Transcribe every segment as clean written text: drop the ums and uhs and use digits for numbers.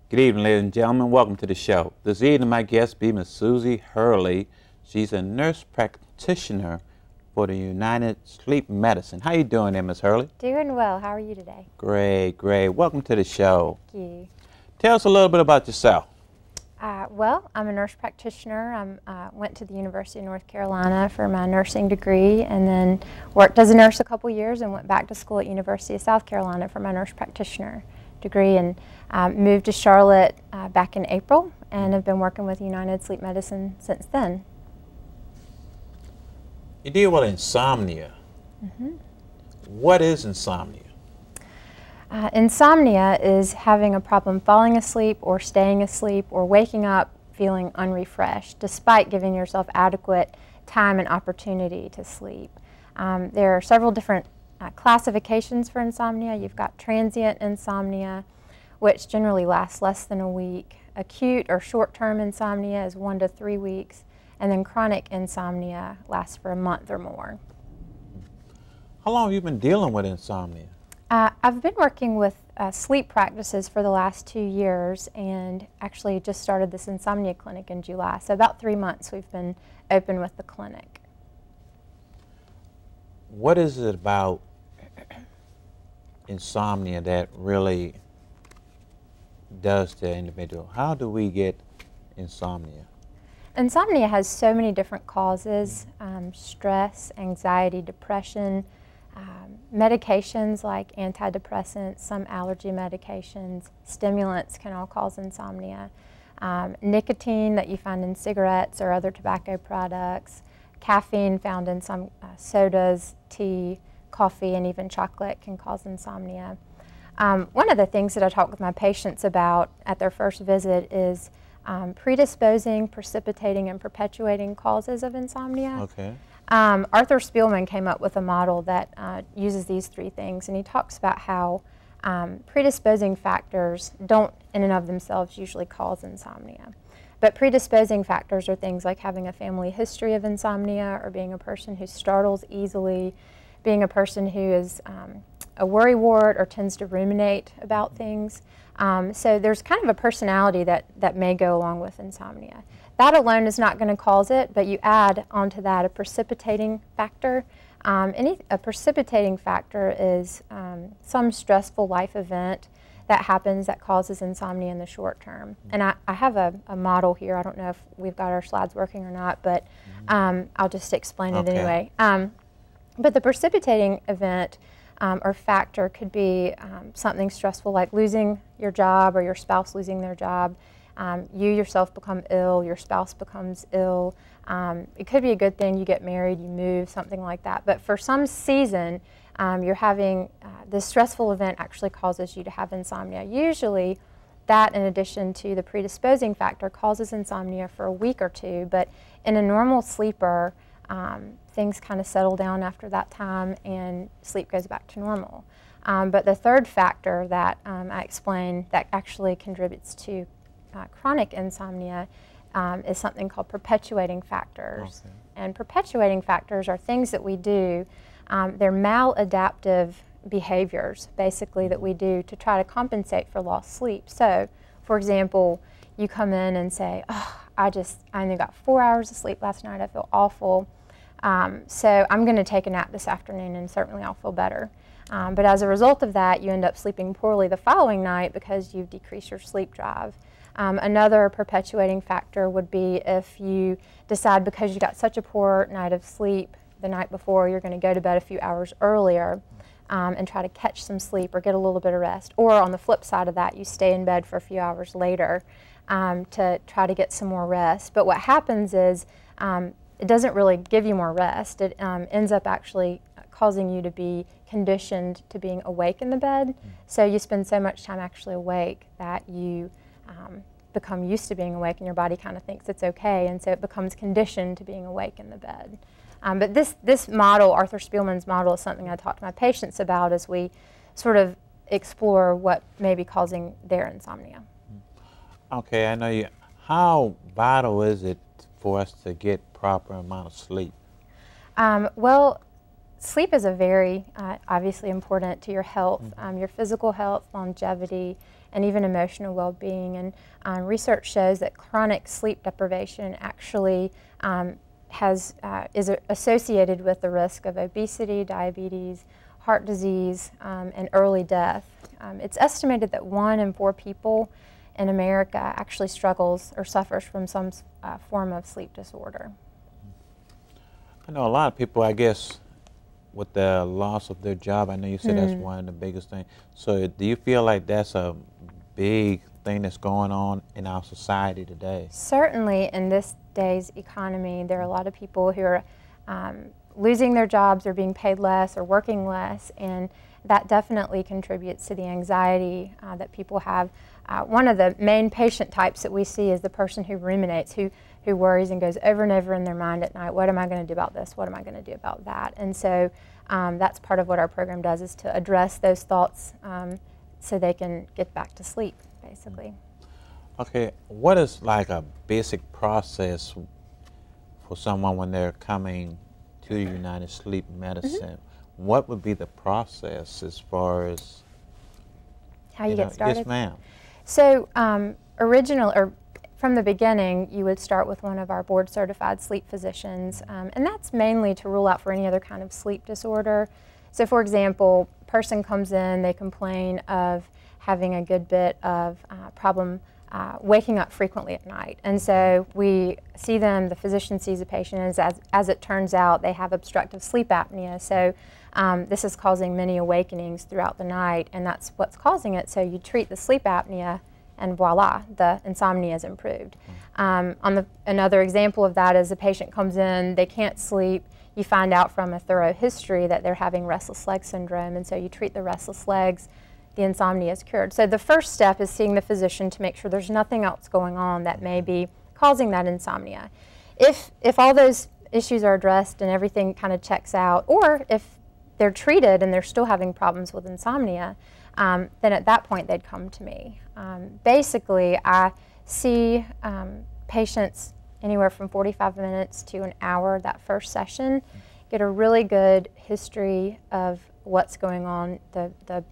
Good evening, ladies and gentlemen. Welcome to the show. This evening, my guest be Mrs.Susie Hurley. She's a nurse practitioner for the United Sleep Medicine. How you doing there, Ms. Hurley? Doing well. How are you today? Great, great. Welcome to the show. Thank you. Tell us a little bit about yourself. Well, I'm a nurse practitioner. I went to the University of North Carolina for my nursing degree and then worked as a nurse a couple years and went back to school at University of South Carolina for my nurse practitioner degree and moved to Charlotte back in April and have been working with United Sleep Medicine since then. You deal with insomnia. Mm-hmm. What is insomnia? Insomnia is having a problem falling asleep or staying asleep or waking up feeling unrefreshed despite giving yourself adequate time and opportunity to sleep. There are several different classifications for insomnia. You've got transient insomnia, which generally lasts less than a week. Acute or short-term insomnia is 1 to 3 weeks, and then chronic insomnia lasts for a month or more. How long have you been dealing with insomnia? I've been working with sleep practices for the last 2 years and actually just started this Insomnia Clinic in July. So about 3 months we've been open with the clinic. What is it about insomnia that really does to the individual? How do we get insomnia? Insomnia has so many different causes: stress, anxiety, depression, medications like antidepressants, some allergy medications, stimulants can all cause insomnia. Nicotine that you find in cigarettes or other tobacco products, caffeine found in some sodas, tea, coffee, and even chocolate can cause insomnia. One of the things that I talk with my patients about at their first visit is predisposing, precipitating, and perpetuating causes of insomnia. Okay. Arthur Spielman came up with a model that uses these 3 things, and he talks about how predisposing factors don't in and of themselves usually cause insomnia. But predisposing factors are things like having a family history of insomnia or being a person who startles easily, being a person who is a worrywart or tends to ruminate about things. So there's kind of a personality that may go along with insomnia. That alone is not going to cause it, but you add onto that a precipitating factor. A precipitating factor is some stressful life event that happens that causes insomnia in the short term. And I have a model here. I don't know if we've got our slides working or not, but I'll just explain it anyway. But the precipitating event or factor could be something stressful like losing your job or your spouse losing their job. You yourself become ill, your spouse becomes ill. It could be a good thing, you get married, you move, something like that. But for some season, you're having this stressful event actually causes you to have insomnia. Usually that, in addition to the predisposing factor, causes insomnia for a week or 2, but in a normal sleeper, things kind of settle down after that time and sleep goes back to normal. But the third factor that I explained that actually contributes to chronic insomnia is something called perpetuating factors. Okay. And perpetuating factors are things that we do, they're maladaptive behaviors basically that we do to try to compensate for lost sleep. So, for example, you come in and say, oh, I only got 4 hours of sleep last night, I feel awful, so I'm going to take a nap this afternoon and certainly I'll feel better. But as a result of that, you end up sleeping poorly the following night because you've decreased your sleep drive. Another perpetuating factor would be if you decide because you got such a poor night of sleep the night before, you're going to go to bed a few hours earlier and try to catch some sleep or get a little bit of rest. Or on the flip side of that, you stay in bed for a few hours later to try to get some more rest. But what happens is it doesn't really give you more rest. It ends up actually causing you to be conditioned to being awake in the bed. So you spend so much time actually awake that you become used to being awake and your body kind of thinks it's okay, and so it becomes conditioned to being awake in the bed. But this model, Arthur Spielman's model, is something I talk to my patients about as we sort of explore what may be causing their insomnia. Okay, I know you. How vital is it for us to get proper amount of sleep? Well, sleep is a very obviously important to your health, your physical health, longevity, and even emotional well-being. And research shows that chronic sleep deprivation actually is associated with the risk of obesity, diabetes, heart disease, and early death. It's estimated that 1 in 4 people in America actually struggles or suffers from some form of sleep disorder. I know a lot of people, I guess, with the loss of their job, I know you said that's one of the biggest things. So do you feel like that's a big thing that's going on in our society today? Certainly in this day's economy, there are a lot of people who are losing their jobs or being paid less or working less, and that definitely contributes to the anxiety that people have. One of the main patient types that we see is the person who ruminates, who worries and goes over and over in their mind at night, what am I going to do about this? What am I going to do about that? And so that's part of what our program does, is to address those thoughts so they can get back to sleep, basically. Okay, what is like a basic process for someone when they're coming to United Sleep Medicine? What would be the process as far as how you get started? Yes, ma'am. So from the beginning, you would start with one of our board-certified sleep physicians, and that's mainly to rule out for any other kind of sleep disorder. So for example, a person comes in, they complain of having a good bit of problem waking up frequently at night. And so we see them, the physician sees the patient, and as it turns out, they have obstructive sleep apnea. So this is causing many awakenings throughout the night, and that's what's causing it. So you treat the sleep apnea, and voila, the insomnia is improved. Another example of that is a patient comes in, they can't sleep. You find out from a thorough history that they're having restless leg syndrome, and so you treat the restless legs, the insomnia is cured. So the first step is seeing the physician to make sure there's nothing else going on that may be causing that insomnia. If all those issues are addressed and everything kind of checks out, or if they're treated and they're still having problems with insomnia, then at that point they'd come to me. Basically, I see patients anywhere from 45 minutes to an hour that first session, get a really good history of what's going on, the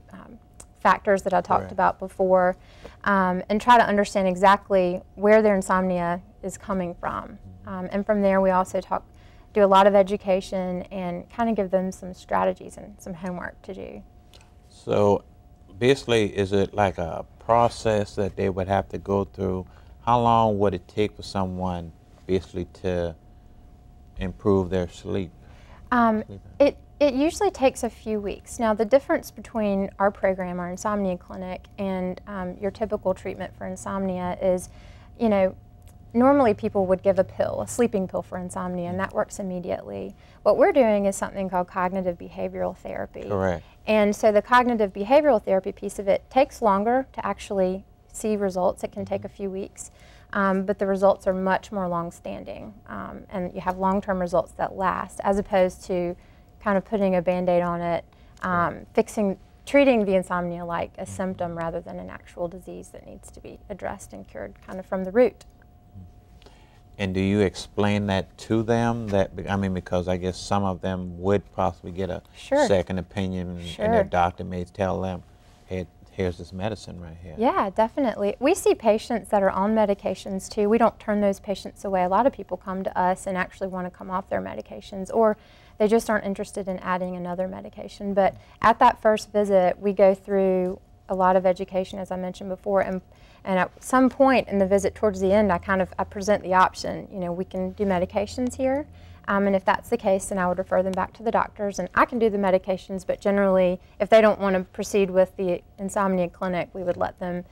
factors that I talked about before, and try to understand exactly where their insomnia is coming from. And from there, we also do a lot of education and kind of give them some strategies and some homework to do. So basically, is it like a process that they would have to go through? How long would it take for someone basically to improve their sleep? It usually takes a few weeks. Now, the difference between our program, our Insomnia Clinic, and your typical treatment for insomnia is, normally people would give a pill, a sleeping pill for insomnia, and that works immediately. What we're doing is something called cognitive behavioral therapy. Correct. And so the cognitive behavioral therapy piece of it takes longer to actually see results. It can take a few weeks, but the results are much more long-standing, and you have long-term results that last, as opposed to kind of putting a Band-Aid on it, treating the insomnia like a symptom rather than an actual disease that needs to be addressed and cured kind of from the root. And do you explain that to them? Because I guess some of them would possibly get a second opinion, and their doctor may tell them, hey, here's this medicine right here. Yeah, definitely. We see patients that are on medications too. We don't turn those patients away. A lot of people come to us and actually want to come off their medications, or they just aren't interested in adding another medication. But at that first visit, we go through a lot of education, as I mentioned before, and at some point in the visit towards the end, I present the option, we can do medications here, and if that's the case, then I would refer them back to the doctors, and I can do the medications, but generally, if they don't want to proceed with the Insomnia Clinic, we would let them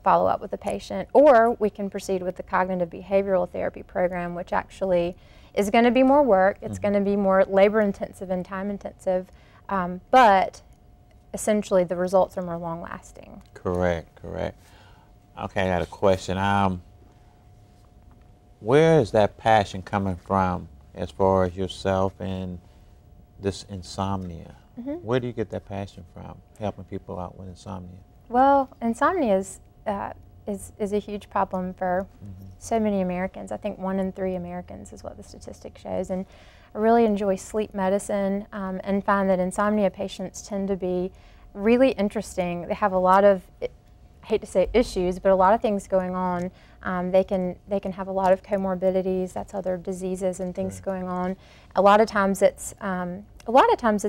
follow up with the patient, or we can proceed with the cognitive behavioral therapy program, which actually is going to be more work. It's going to be more labor-intensive and time-intensive, but essentially the results are more long-lasting. Correct. Okay, I got a question. Where is that passion coming from as far as yourself and this insomnia? Where do you get that passion from, helping people out with insomnia? Well, insomnia is is a huge problem for so many Americans. I think 1 in 3 Americans is what the statistic shows. And I really enjoy sleep medicine and find that insomnia patients tend to be really interesting. They have a lot of, I hate to say issues, but a lot of things going on. They can have a lot of comorbidities, that's other diseases and things going on. A lot of times it's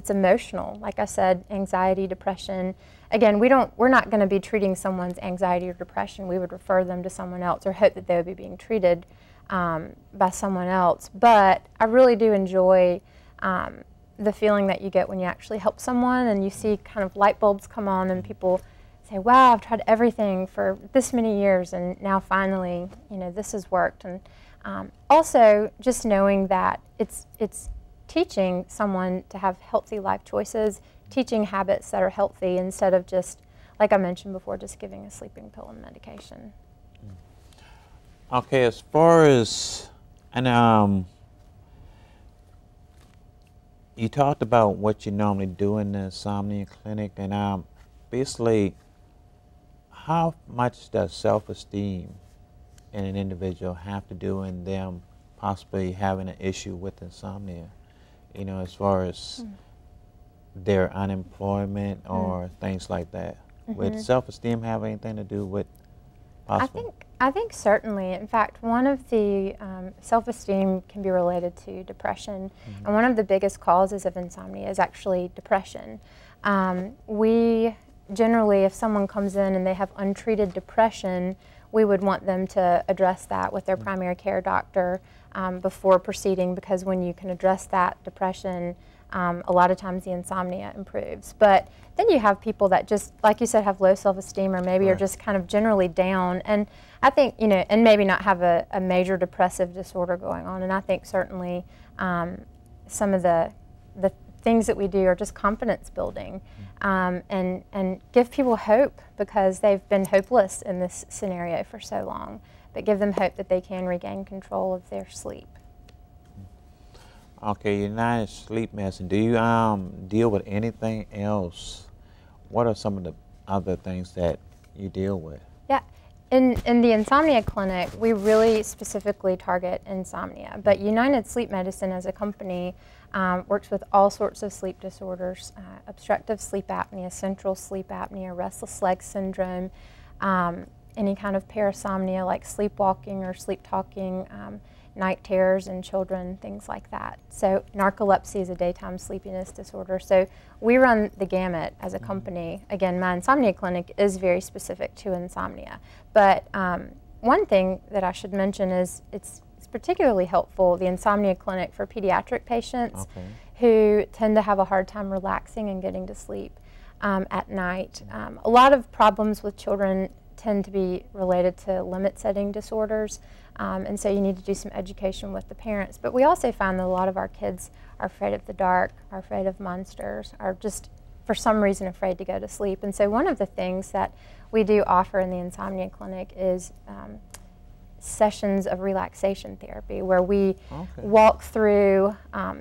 emotional. Like I said, anxiety, depression. Again, we're not going to be treating someone's anxiety or depression. We would refer them to someone else or hope that they would be being treated by someone else. But I really do enjoy the feeling that you get when you actually help someone and you see kind of light bulbs come on and people say, wow, I've tried everything for this many years and now finally, this has worked. And also just knowing that it's teaching someone to have healthy life choices, teaching habits that are healthy instead of just, like I mentioned before, just giving a sleeping pill and medication. Okay, as far as, and you talked about what you normally do in the Insomnia Clinic, and basically, how much does self-esteem in an individual have to do in them possibly having an issue with insomnia? As far as their unemployment or things like that. Would self-esteem have anything to do with possible? I think certainly. In fact, one of the self-esteem can be related to depression, and one of the biggest causes of insomnia is actually depression. We generally, if someone comes in and they have untreated depression, we would want them to address that with their primary care doctor before proceeding, because when you can address that depression, a lot of times the insomnia improves. But then you have people that just, like you said, have low self-esteem or maybe are just kind of generally down. And I think, and maybe not have a major depressive disorder going on. And I think certainly some of the things that we do are just confidence building and give people hope, because they've been hopeless in this scenario for so long. But give them hope that they can regain control of their sleep. Okay, United Sleep Medicine, do you deal with anything else? What are some of the other things that you deal with? Yeah, in the Insomnia Clinic, we really specifically target insomnia. But United Sleep Medicine as a company works with all sorts of sleep disorders, obstructive sleep apnea, central sleep apnea, restless leg syndrome, any kind of parasomnia like sleepwalking or sleep talking, night terrors in children, things like that. So narcolepsy is a daytime sleepiness disorder. So we run the gamut as a company. Again, my Insomnia Clinic is very specific to insomnia. But one thing that I should mention is it's particularly helpful, the Insomnia Clinic, for pediatric patients who tend to have a hard time relaxing and getting to sleep at night. A lot of problems with children tend to be related to limit setting disorders. And so you need to do some education with the parents. But we also find that a lot of our kids are afraid of the dark, are afraid of monsters, are just for some reason afraid to go to sleep. And so one of the things that we do offer in the Insomnia Clinic is sessions of relaxation therapy, where we walk through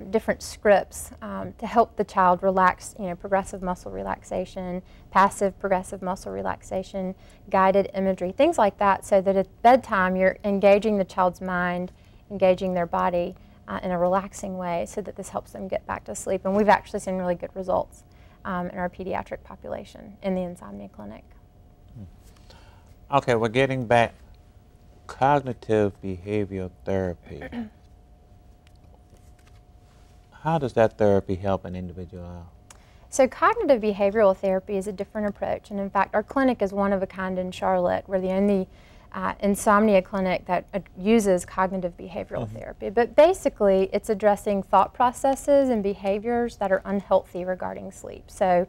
different scripts to help the child relax, progressive muscle relaxation, passive progressive muscle relaxation, guided imagery, things like that, so that at bedtime you're engaging the child's mind, engaging their body in a relaxing way, so that this helps them get back to sleep. And we've actually seen really good results in our pediatric population in the Insomnia Clinic. Okay, we're getting back. Cognitive behavioral therapy. How does that therapy help an individual out? So cognitive behavioral therapy is a different approach, and in fact our clinic is one of a kind in Charlotte. We're the only insomnia clinic that uses cognitive behavioral therapy. But basically it's addressing thought processes and behaviors that are unhealthy regarding sleep. So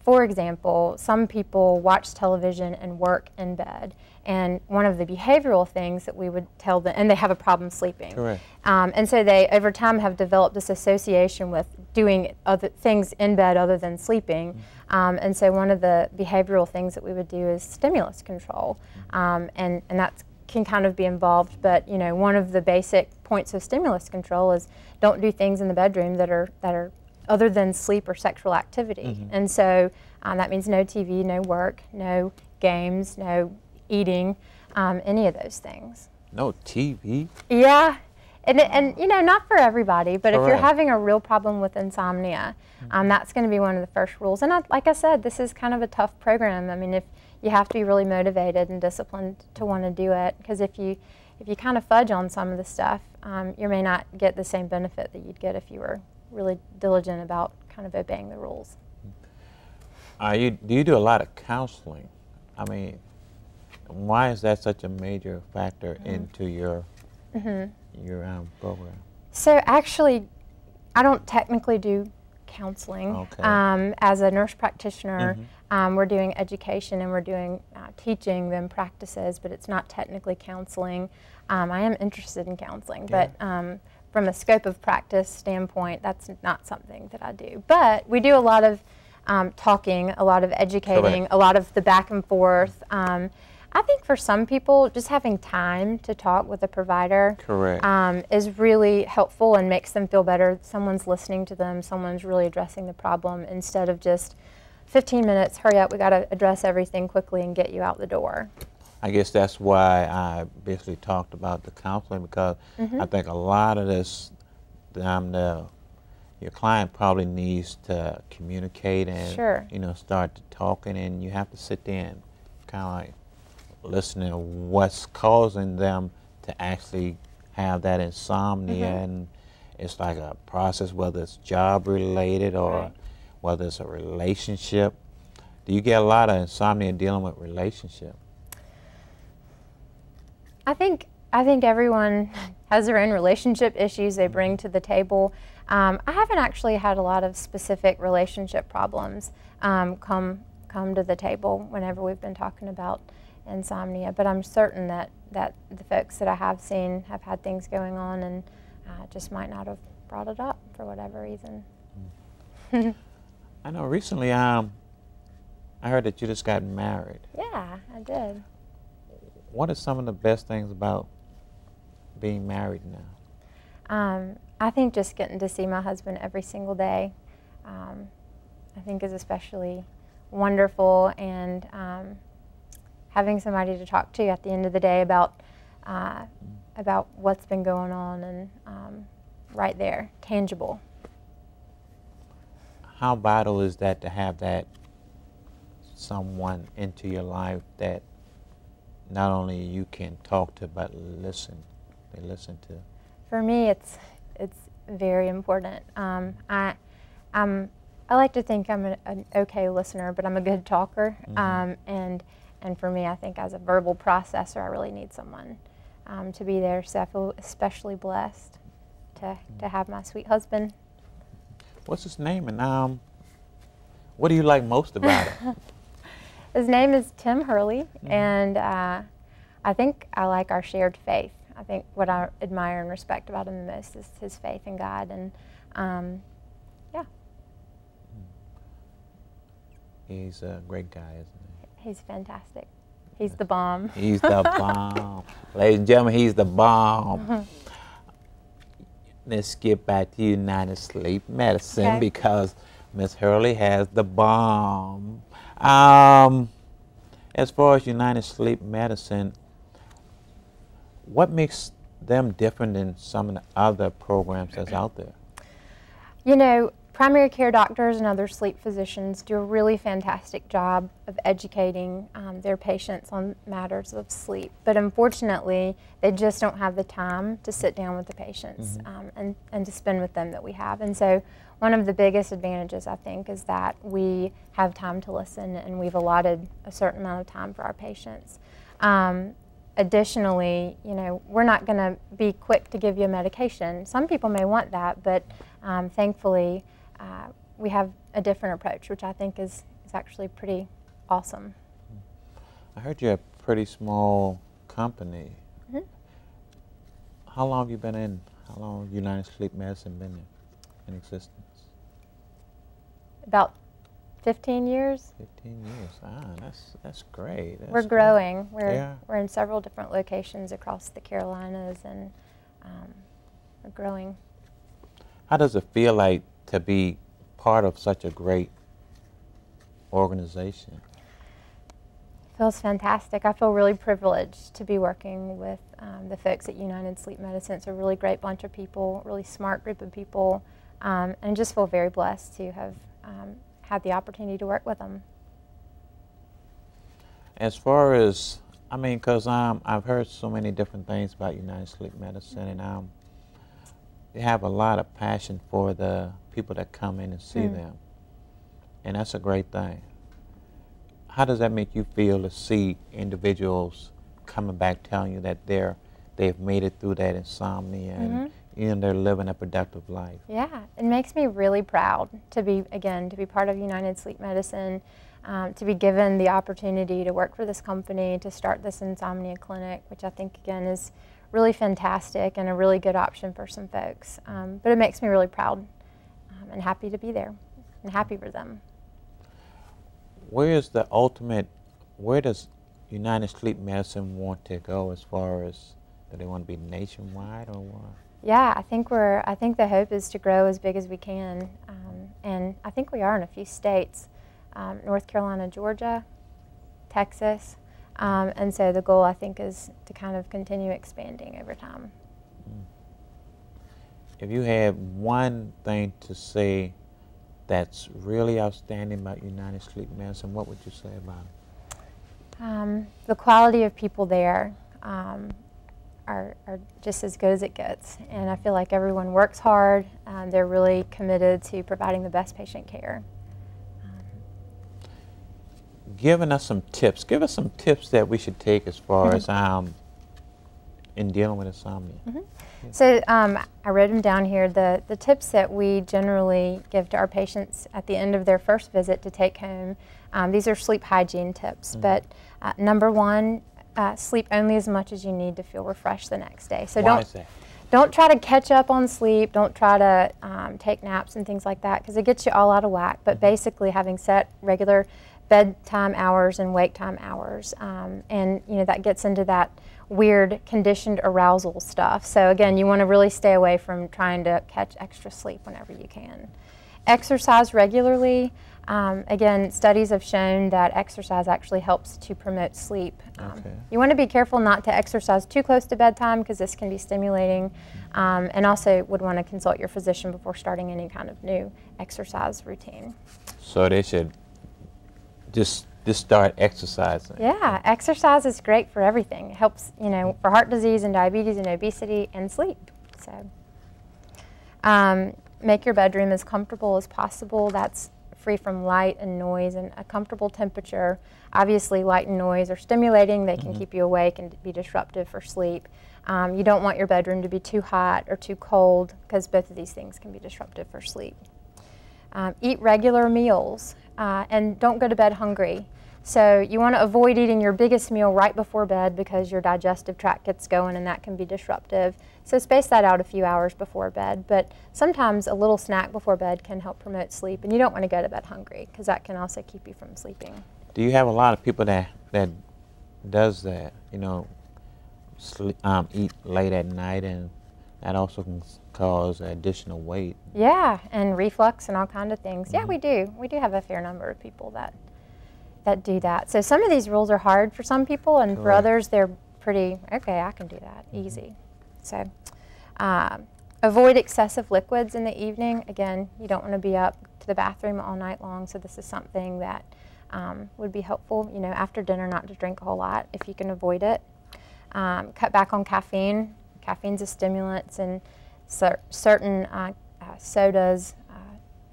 for example, some people watch television and work in bed, and one of the behavioral things that we would tell them, and they have a problem sleeping. Correct. And so they, over time, have developed this association with doing other things in bed other than sleeping. And so one of the behavioral things that we would do is stimulus control. And that can kind of be involved, but one of the basic points of stimulus control is don't do things in the bedroom that are other than sleep or sexual activity. And so that means no TV, no work, no games, no eating, any of those things. No TV? Yeah. And you know, not for everybody, but if you're Correct. having a real problem with insomnia, that's going to be one of the first rules. And like I said, this is kind of a tough program. I mean, if you have to be really motivated and disciplined to want to do it, because if you kind of fudge on some of the stuff, you may not get the same benefit that you'd get if you were really diligent about kind of obeying the rules. Do you do a lot of counseling? I mean, why is that such a major factor into your program? So actually, I don't technically do counseling. Okay. As a nurse practitioner, we're doing education and we're doing teaching them practices, but it's not technically counseling. I am interested in counseling, Yeah. but from a scope of practice standpoint, that's not something that I do. But we do a lot of talking, a lot of educating, Correct. a lot of the back and forth. I think for some people, just having time to talk with a provider Correct. is really helpful and makes them feel better. Someone's listening to them, someone's really addressing the problem instead of just 15 minutes, hurry up, we got to address everything quickly and get you out the door. I guess that's why I basically talked about the counseling, because I think a lot of this, your client probably needs to communicate and Sure. you know, start talking, and you have to sit there and kind of like listen to what's causing them to actually have that insomnia, and it's like a process, whether it's job related or Right. whether it's a relationship. Do you get a lot of insomnia dealing with relationship? I think everyone has their own relationship issues they bring to the table. I haven't actually had a lot of specific relationship problems come to the table whenever we've been talking about insomnia, but I'm certain that the folks that I have seen have had things going on and just might not have brought it up for whatever reason. I know recently I heard that you just got married. Yeah, I did. What are some of the best things about being married now? I think just getting to see my husband every single day, I think is especially wonderful, and having somebody to talk to at the end of the day about what's been going on, and right there, tangible. How vital is that to have that someone into your life that not only you can talk to, but they listen to? For me, it's very important. I like to think I'm an okay listener, but I'm a good talker. And for me, I think as a verbal processor, I really need someone to be there. So I feel especially blessed to have my sweet husband. What's his name, and what do you like most about it? His name is Tim Hurley, and I think I like our shared faith. I think what I admire and respect about him the most is his faith in God, and yeah. He's a great guy, isn't he? He's fantastic. He's the bomb. He's the bomb. Ladies and gentlemen, he's the bomb. Let's skip back to United Sleep Medicine, Okay. because Miss Hurley has the bomb. As far as United Sleep Medicine, what makes them different than some of the other programs that's out there? You know, primary care doctors and other sleep physicians do a really fantastic job of educating their patients on matters of sleep. But unfortunately, they just don't have the time to sit down with the patients and to spend with them that we have. And so one of the biggest advantages, I think, is that we have time to listen, and we've allotted a certain amount of time for our patients. Additionally, you know, we're not going to be quick to give you a medication. Some people may want that, but thankfully, we have a different approach, which I think is actually pretty awesome. I heard you're a pretty small company. How long have you been in? How long has United Sleep Medicine been in existence? About 15 years. 15 years. That's great. We're growing. Yeah. We're in several different locations across the Carolinas, and we're growing. How does it feel like to be part of such a great organization? Feels fantastic. I feel really privileged to be working with the folks at United Sleep Medicine. It's a really great bunch of people, really smart group of people, and just feel very blessed to have had the opportunity to work with them. As far as, I mean, because I've heard so many different things about United Sleep Medicine, and they have a lot of passion for the people that come in and see them, and that's a great thing. How does that make you feel to see individuals coming back telling you that they've made it through that insomnia and they're living a productive life? Yeah, it makes me really proud to be part of United Sleep Medicine, to be given the opportunity to work for this company, to start this Insomnia Clinic, which I think, again, is really fantastic and a really good option for some folks. But it makes me really proud and happy to be there and happy for them. Where does United Sleep Medicine want to go as far as, do they want to be nationwide or what? Yeah, I think the hope is to grow as big as we can, and I think we are in a few states, North Carolina, Georgia, Texas, and so the goal, I think, is to kind of continue expanding over time. If you had one thing to say that's really outstanding about United Sleep Medicine, what would you say about it? The quality of people there are just as good as it gets, and I feel like everyone works hard. They're really committed to providing the best patient care. Giving us some tips. Give us some tips that we should take as far as in dealing with insomnia. So I wrote them down here. The tips that we generally give to our patients at the end of their first visit to take home, these are sleep hygiene tips. But number one, sleep only as much as you need to feel refreshed the next day. So don't try to catch up on sleep. Don't try to take naps and things like that, because it gets you all out of whack. But basically, having set regular bedtime hours and wake time hours, and that gets into that weird conditioned arousal stuff. So again, you want to really stay away from trying to catch extra sleep whenever you can. Exercise regularly. Again, studies have shown that exercise actually helps to promote sleep. You want to be careful not to exercise too close to bedtime, because this can be stimulating, and also would want to consult your physician before starting any kind of new exercise routine. So they should just start exercising. Yeah, exercise is great for everything. It helps, for heart disease and diabetes and obesity and sleep. So, make your bedroom as comfortable as possible. That's free from light and noise, and a comfortable temperature. Obviously, light and noise are stimulating. They can keep you awake and be disruptive for sleep. You don't want your bedroom to be too hot or too cold, because both of these things can be disruptive for sleep. Eat regular meals, and don't go to bed hungry. So you want to avoid eating your biggest meal right before bed, because your digestive tract gets going and that can be disruptive. So space that out a few hours before bed, but sometimes a little snack before bed can help promote sleep, and you don't want to go to bed hungry, because that can also keep you from sleeping. Do you have a lot of people that does that, eat late at night, and that also can cause additional weight? Yeah, and reflux and all kinds of things. Yeah, we do. We do have a fair number of people that do that. So some of these rules are hard for some people, and for others they're pretty, okay, I can do that, easy. So avoid excessive liquids in the evening. Again, you don't want to be up to the bathroom all night long, so this is something that would be helpful, after dinner, not to drink a whole lot if you can avoid it. Cut back on caffeine. Caffeine's a stimulant, and certain sodas,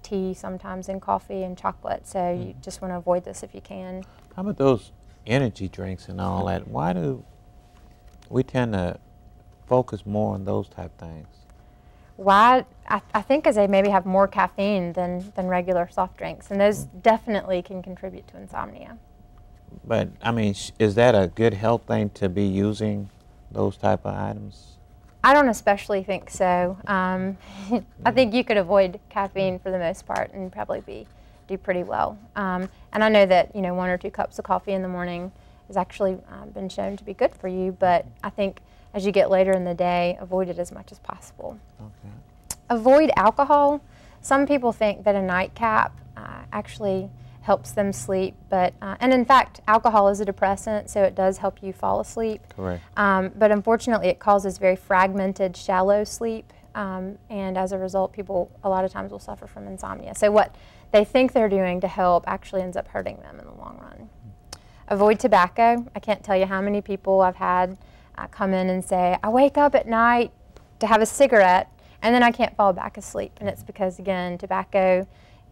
tea sometimes, and coffee and chocolate, so you just want to avoid this if you can. How about those energy drinks and all that? Why do we tend to focus more on those type things? Why? I think because they maybe have more caffeine than regular soft drinks, and those definitely can contribute to insomnia. But I mean, is that a good health thing to be using those type of items? I don't especially think so. I think you could avoid caffeine for the most part and probably do pretty well. And I know that 1 or 2 cups of coffee in the morning has actually been shown to be good for you, but I think as you get later in the day, avoid it as much as possible. Avoid alcohol. Some people think that a nightcap actually helps them sleep. But and in fact, alcohol is a depressant, so it does help you fall asleep. Correct. But unfortunately, it causes very fragmented, shallow sleep, and as a result, people a lot of times will suffer from insomnia. So what they think they're doing to help actually ends up hurting them in the long run. Avoid tobacco. I can't tell you how many people I've had come in and say, I wake up at night to have a cigarette and then I can't fall back asleep. And it's because, again, tobacco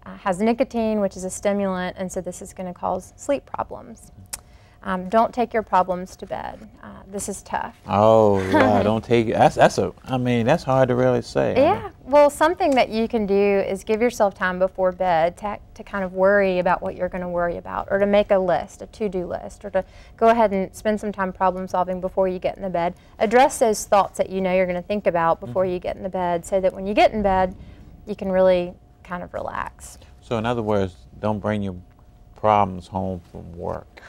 has nicotine, which is a stimulant, and so this is going to cause sleep problems. Don't take your problems to bed. This is tough. Oh, yeah, don't take it. I mean, that's hard to really say. Yeah, well, something that you can do is give yourself time before bed to kind of worry about what you're going to worry about, or to make a list, a to-do list, or to go ahead and spend some time problem solving before you get in the bed. Address those thoughts that you know you're going to think about before you get in the bed, so that when you get in bed, you can really kind of relax. So in other words, don't bring your problems home from work.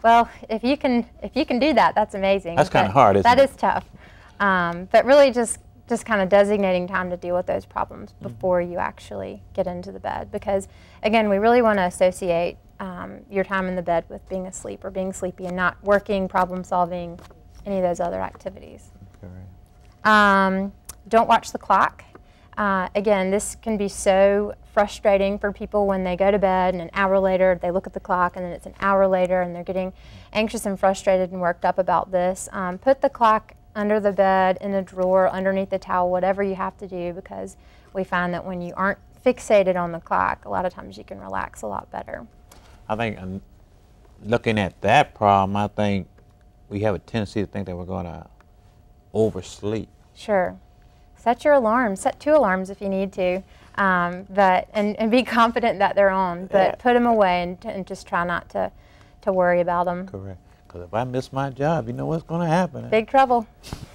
Well, if you can do that, that's amazing. That's kind of hard, isn't it? That is tough. But really just kind of designating time to deal with those problems before you actually get into the bed. Because, again, we really want to associate your time in the bed with being asleep or being sleepy, and not working, problem solving, any of those other activities. Correct. Don't watch the clock. Again, this can be so frustrating for people when they go to bed and an hour later they look at the clock, and then it's an hour later and they're getting anxious and frustrated and worked up about this. Put the clock under the bed, in a drawer, underneath the towel, whatever you have to do, because we find that when you aren't fixated on the clock, a lot of times you can relax a lot better. I think looking at that problem, I think we have a tendency to think that we're going to oversleep. Sure. Set your alarms. Set 2 alarms if you need to, and be confident that they're on. But put them away and just try not to worry about them. Correct. Because if I miss my job, you know what's going to happen. Big trouble.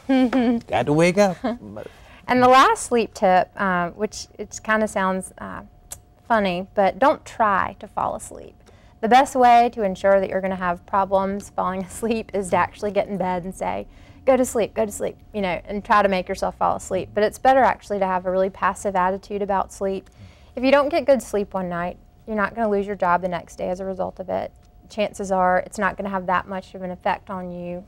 Got to wake up. And the last sleep tip, which it kind of sounds funny, but don't try to fall asleep. The best way to ensure that you're going to have problems falling asleep is to actually get in bed and say, go to sleep, you know, and try to make yourself fall asleep. But it's better actually to have a really passive attitude about sleep. If you don't get good sleep one night, you're not going to lose your job the next day as a result of it. Chances are it's not going to have that much of an effect on you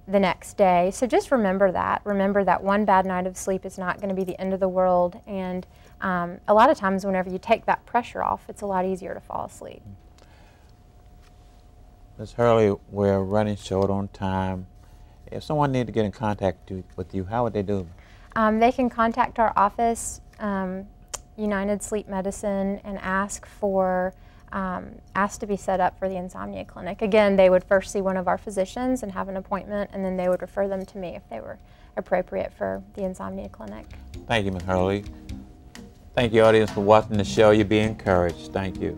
the next day. So just remember that. Remember that one bad night of sleep is not going to be the end of the world. And a lot of times whenever you take that pressure off, it's a lot easier to fall asleep. Ms. Hurley, we're running short on time. If someone needed to get in contact with you, how would they do? They can contact our office, United Sleep Medicine, and ask to be set up for the Insomnia Clinic. Again, they would first see one of our physicians and have an appointment, and then they would refer them to me if they were appropriate for the Insomnia Clinic. Thank you, Ms. Hurley. Thank you, audience, for watching the show. You be encouraged. Thank you.